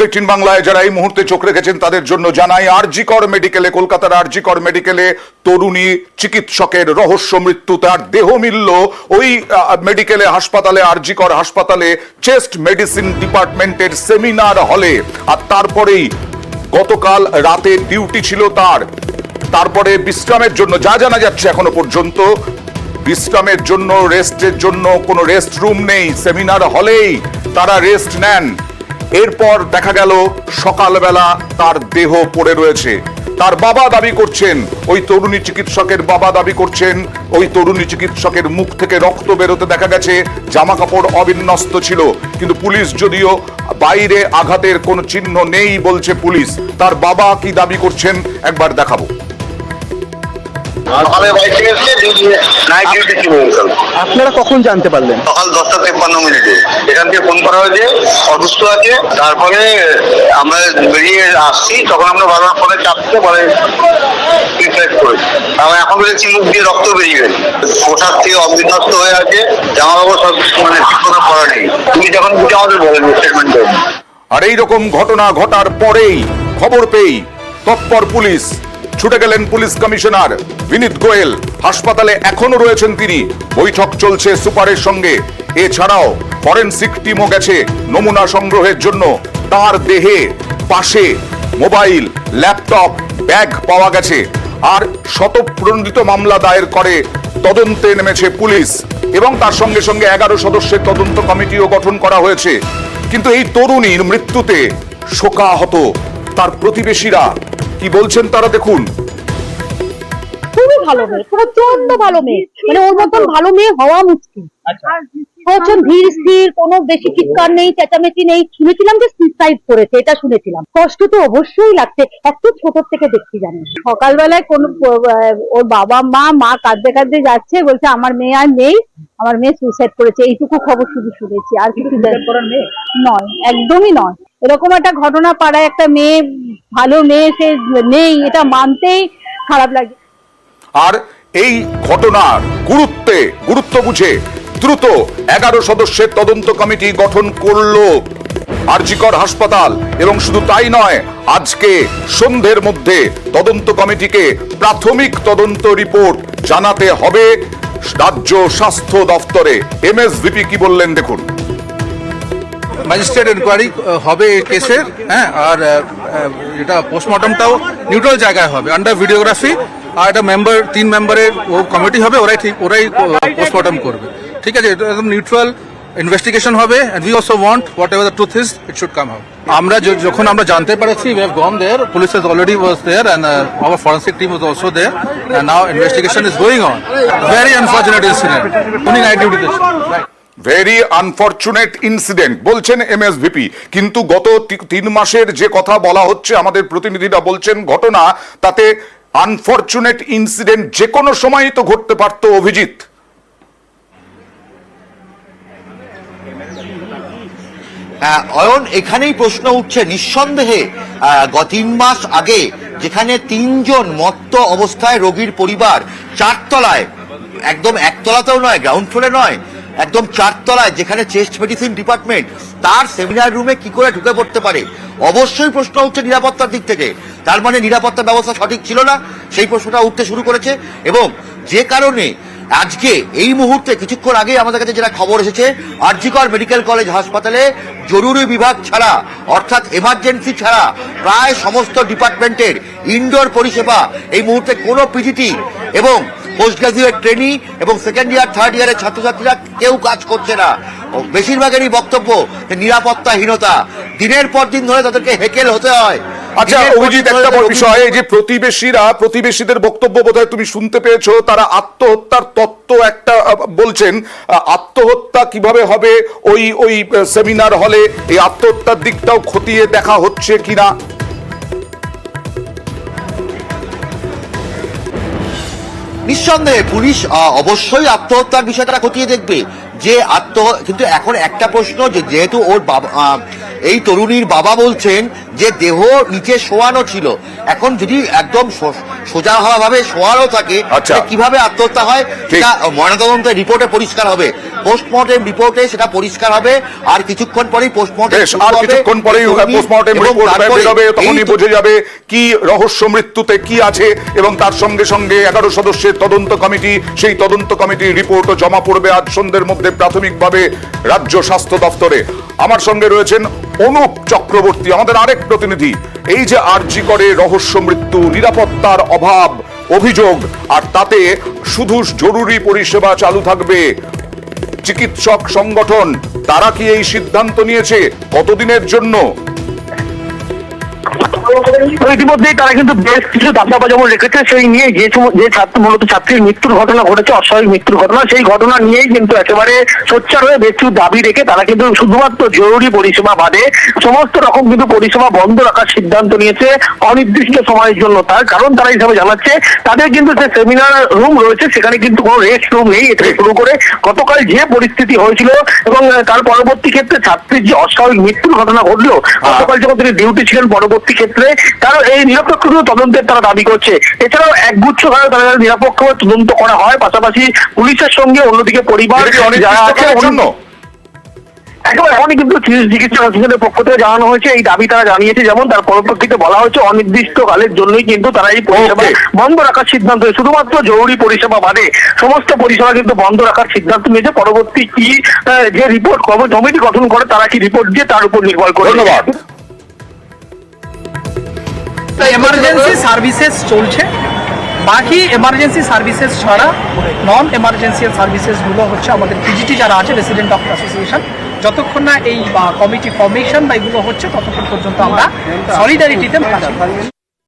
18 বাংলায় যারা এই মুহূর্তে চোখ রেখেছেন তাদের জন্য জানাই, আরজি কর মেডিকেলে, কলকাতার আরজি কর মেডিকেলে তরুণী চিকিৎসকের রহস্য মৃত্যু। তার দেহ মিলল ওই মেডিকেলে হাসপাতালে, আরজি কর হাসপাতালে চেস্ট মেডিসিন ডিপার্টমেন্টের সেমিনার হলে। আর তারপরেই গতকাল রাতে ডিউটি ছিল তার, তারপরে বিশ্রামের জন্য যা জানা যাচ্ছে এখনো পর্যন্ত, বিশ্রামের জন্য, রেস্টের জন্য কোনো রেস্ট রুম নেই, সেমিনার হলেই তারা রেস্ট নেন। এরপর দেখা গেল সকালবেলা তার দেহ পড়ে রয়েছে। তার বাবা দাবি করছেন, ওই তরুণী চিকিৎসকের বাবা দাবি করছেন, ওই তরুণী চিকিৎসকের মুখ থেকে রক্ত বেরোতে দেখা গেছে, জামা কাপড় অবিন্যস্ত ছিল। কিন্তু পুলিশ যদিও বাইরে আঘাতের কোনো চিহ্ন নেই বলছে পুলিশ। তার বাবা কি দাবি করছেন একবার দেখাবো। আপনারা কখন জানতে পারলেন? সকাল 10:53 এখান থেকে ফোন করা হয়েছে অসুস্থ আছে। তারপরে আমরা বেরিয়ে আসছি, তখন আমরা বারবার ফোনে চাপতে বলে করেছি। আমরা এখন বলেছি মুখ দিয়ে রক্ত বেরিয়ে গেছে, পোশাক থেকে অবিন্যস্ত হয়ে আছে, জামা কাপড় সব মানে ঠিক কোনো পড়া নেই। তুমি যখন বুঝে আমাদের বলেন স্টেটমেন্ট দেবেন। আর এইরকম ঘটনা ঘটার পরেই খবর পেয়ে তৎপর পুলিশ ছুটে গেলেন পুলিশ কমিশনার বিনীত গোয়েল। হাসপাতালে এখনো রয়েছেন তিনি, বৈঠক চলছে সুপারের সঙ্গে। এছাড়াও ফরেনসিক টিমও গেছে নমুনা সংগ্রহের জন্য। তার দেহে পাশে মোবাইল, ল্যাপটপ, ব্যাগ পাওয়া গেছে। আর স্বতঃপ্রণোদিত মামলা দায়ের করে তদন্তে নেমেছে পুলিশ, এবং তার সঙ্গে সঙ্গে 11 সদস্যের তদন্ত কমিটিও গঠন করা হয়েছে। কিন্তু এই তরুণীর মৃত্যুতে শোকাহত তার প্রতিবেশীরা। কি বলছেন তারা দেখুন। খুবই ভালো মেয়ে, প্রচন্ড ভালো মেয়ে, মানে ওর মতন ভালো মেয়ে হওয়া মুশকিল। প্রচুর ধীর স্থির, কোনো বেশি চিৎকার নেই, চেঁচামেচি নেই। শুনেছিলাম যে সুইসাইড করেছে, এটা শুনেছিলাম। কষ্ট তো অবশ্যই লাগছে, এত ছোট থেকে দেখছি জানি। সকালবেলায় কোন ওর বাবা মা কাঁদতে কাঁদতে যাচ্ছে, বলছে আমার মেয়ে আর নেই, আমার মেয়ে সুইসাইড করেছে। এইটুকু খবর শুধু শুনেছি, আর কিছু নয়, একদমই নয়। এরকম একটা ঘটনা পাড়ায় একটা মেয়ে, ভালো মেয়ে, সে নেই, এটা মানতেই খারাপ লাগে। আর এই ঘটনার গুরুত্ব বুঝে দ্রুত 11 সদস্যের তদন্ত কমিটি গঠন করলো আরজি কর হাসপাতাল। এবং শুধু তাই নয়, আজকে সন্ধ্যের মধ্যে তদন্ত কমিটিকে প্রাথমিক তদন্ত রিপোর্ট জানাতে হবে রাজ্য স্বাস্থ্য দফতরে। এমএসভিপি কি বললেন দেখুন। ম্যাজিস্ট্রেট এনকোয়ারি হবে এই কেসের, হ্যাঁ, আর এটা পোস্টমর্টমটাও নিউট্রাল জায়গায় হবে, আন্ডার ভিডিওগ্রাফি। আর একটা মেম্বার, 3 মেম্বারের ও কমিটি হবে, ওরাই পোস্টমর্টম করবে। ঠিক আছে, এটা একদম নিউট্রাল ইনভেস্টিগেশন হবে। And we also want whatever the truth is, it should come out. আমরা যখন আমরা জানতে পেরেছি, we have gone there, police has already was there, and our forensic team was also there, and now investigation is going on. Very unfortunate incident. Only night duty this. Right. Very unfortunate incident বলছেন MSVP. কিন্তু গত 3 মাসের যে কথা বলা হচ্ছে, আমাদের প্রতিনিধিরা বলছেন ঘটনা, তাতে আনফরচুনেট ইনসিডেন্ট যে কোনো সময়ই তো ঘটতে পারত। অভিজিৎ, অয়ন, এখানেই প্রশ্ন উঠছে নিঃসন্দেহে। 3 মাস আগে যেখানে 3 জন মত্ত অবস্থায় রোগীর পরিবার 4 তলায়, একদম 1 তলাতেও নয়, গ্রাউন্ড ফ্লোরে নয়, একদম 4 তলায়, যেখানে চেস্ট মেডিসিন ডিপার্টমেন্ট, তার সেমিনার রুমে কি করে ঢুকে পড়তে পারে? অবশ্যই প্রশ্ন উঠছে নিরাপত্তার দিক থেকে। তার মানে নিরাপত্তা ব্যবস্থা সঠিক ছিল না, সেই প্রশ্নটা উঠতে শুরু করেছে। এবং যে কারণে আজকে এই মুহূর্তে কিছুক্ষণ আগে আমাদের কাছে যেটা খবর এসেছে, আরজি কর মেডিকেল কলেজ হাসপাতালে জরুরি বিভাগ ছাড়া, অর্থাৎ এমার্জেন্সি ছাড়া, প্রায় সমস্ত ডিপার্টমেন্টের ইনডোর পরিষেবা এই মুহূর্তে কোনো পিজিটি এবং পোস্ট গ্রাজুয়েট ট্রেনি এবং 2nd ইয়ার 3rd ইয়ারের ছাত্রছাত্রীরা কেউ কাজ করছে না। বেশিরভাগেরই বক্তব্য যে নিরাপত্তাহীনতা, দিনের পর দিন ধরে তাদেরকে হেকেল হতে হয়। আচ্ছা অভিজিৎ, একটা বিষয়, এই যে প্রতিবেশীদের বক্তব্য বোধহয় তুমি শুনতে পেয়েছো, তারা আত্মহত্যার তত্ত্ব একটা বলছেন। আত্মহত্যা কিভাবে হবে ওই সেমিনার হলে, এই আত্মহত্যার দিকটাও খতিয়ে দেখা হচ্ছে কিনা? নিঃসন্দেহে পুলিশ অবশ্যই আত্মহত্যার বিষয়টা খতিয়ে দেখবে যে কিন্তু এখন একটা প্রশ্ন, যে যেহেতু ওর বাবা, এই তরুণীর বাবা বলছেন যে দেহ নিচে শোয়ানো ছিল, এখন যদি একদম সোজা হওয়া ভাবে শোয়ারও থাকে, আচ্ছা। যে কিভাবে আত্মহত্যা হয় ঠিক। সেটা ময়নাতদন্তের রিপোর্টে পরিষ্কার হবে, পোস্টমর্টেম রিপোর্টে সেটা পরিষ্কার হবে। আর কিছুক্ষণ পরেই পোস্টমর্টেম বেশ, আর কিছুক্ষণ পরেই পোস্টমর্টেম রিপোর্ট বেরোবে, তখনই বোঝা যাবে কি রহস্য মৃত্যুতে কি আছে, এবং তার সঙ্গে সঙ্গে 11 সদস্যের তদন্ত কমিটি, সেই তদন্ত কমিটির রিপোর্টও জমা পড়বে আজ সন্ধ্যের মধ্যে প্রাথমিকভাবে রাজ্য স্বাস্থ্য দপ্তরে। আমার সঙ্গে রয়েছেন অনুপ চক্রবর্তী, আমাদের আরেক প্রতিনিধি। এই যে আরজি করে রহস্য মৃত্যু, নিরাপত্তার অভাব অভিযোগ, আর তাতে শুধু জরুরি পরিষেবা চালু থাকবে, চিকিৎসক সংগঠন তারা কি এই সিদ্ধান্ত নিয়েছে কতদিনের জন্য? ইতিমধ্যেই তারা কিন্তু বেশ কিছু দাবি যেমন রেখেছে, সেই নিয়ে যে ছাত্র মূলত ছাত্রীর মৃত্যুর ঘটনা ঘটেছে, অস্বাভাবিক মৃত্যুর ঘটনা, সেই ঘটনা নিয়েই কিন্তু একেবারে সোচ্চার হয়ে বেশ কিছু দাবি রেখে তারা কিন্তু শুধুমাত্র জরুরি পরিষেবা বাদে সমস্ত রকম কিন্তু পরিষেবা বন্ধ রাখার সিদ্ধান্ত নিয়েছে অনির্দিষ্ট সময়ের জন্য। তার কারণ তারা হিসাবে জানাচ্ছে তাদের কিন্তু যে সেমিনার রুম রয়েছে সেখানে কিন্তু কোনো রেস্ট রুম নেই। এটা শুরু করে গতকাল যে পরিস্থিতি হয়েছিল এবং তার পরবর্তী ক্ষেত্রে ছাত্রীর যে অস্বাভাবিক মৃত্যুর ঘটনা ঘটলো, গতকাল যখন তিনি ডিউটি ছিলেন, পরবর্তী ক্ষেত্রে তারা এই নিরপেক্ষ তদন্তের তারা দাবি করছে। এছাড়াও একগুচ্ছভাবে তারা নিরপেক্ষভাবে তদন্ত করা হয়, পাশাপাশি পুলিশের সঙ্গে অন্যদিকে পরিবার যারা আছে একেবারে এমনই কিন্তু চিকিৎসা অফিসারের পক্ষ থেকে জানানো হয়েছে, এই দাবি তারা জানিয়েছে। যেমন তার পরবর্তীতে বলা হয়েছে অনির্দিষ্টকালের জন্যই কিন্তু তারা এই পরিষেবা বন্ধ রাখার সিদ্ধান্ত, শুধুমাত্র জরুরি পরিষেবা বাদে সমস্ত পরিষেবা কিন্তু বন্ধ রাখার সিদ্ধান্ত নিয়েছে। পরবর্তী কি যে রিপোর্ট কমিটি গঠন করে তারা কি রিপোর্ট দিয়ে তার উপর নির্ভর করে। ধন্যবাদ। এমার্জেন্সি সার্ভিসেস চলছে, বাকি এমার্জেন্সি সার্ভিসেস ছাড়া নন এমার্জেন্সিয়াল সার্ভিসেসগুলো হচ্ছে আমাদের পিজিটি যারা আছে, রেসিডেন্ট ডক্টর অ্যাসোসিয়েশন, যতক্ষণ না এই কমিটি ফর্মেশন বা এগুলো হচ্ছে ততক্ষণ পর্যন্ত আমরা সলিডারিটিতে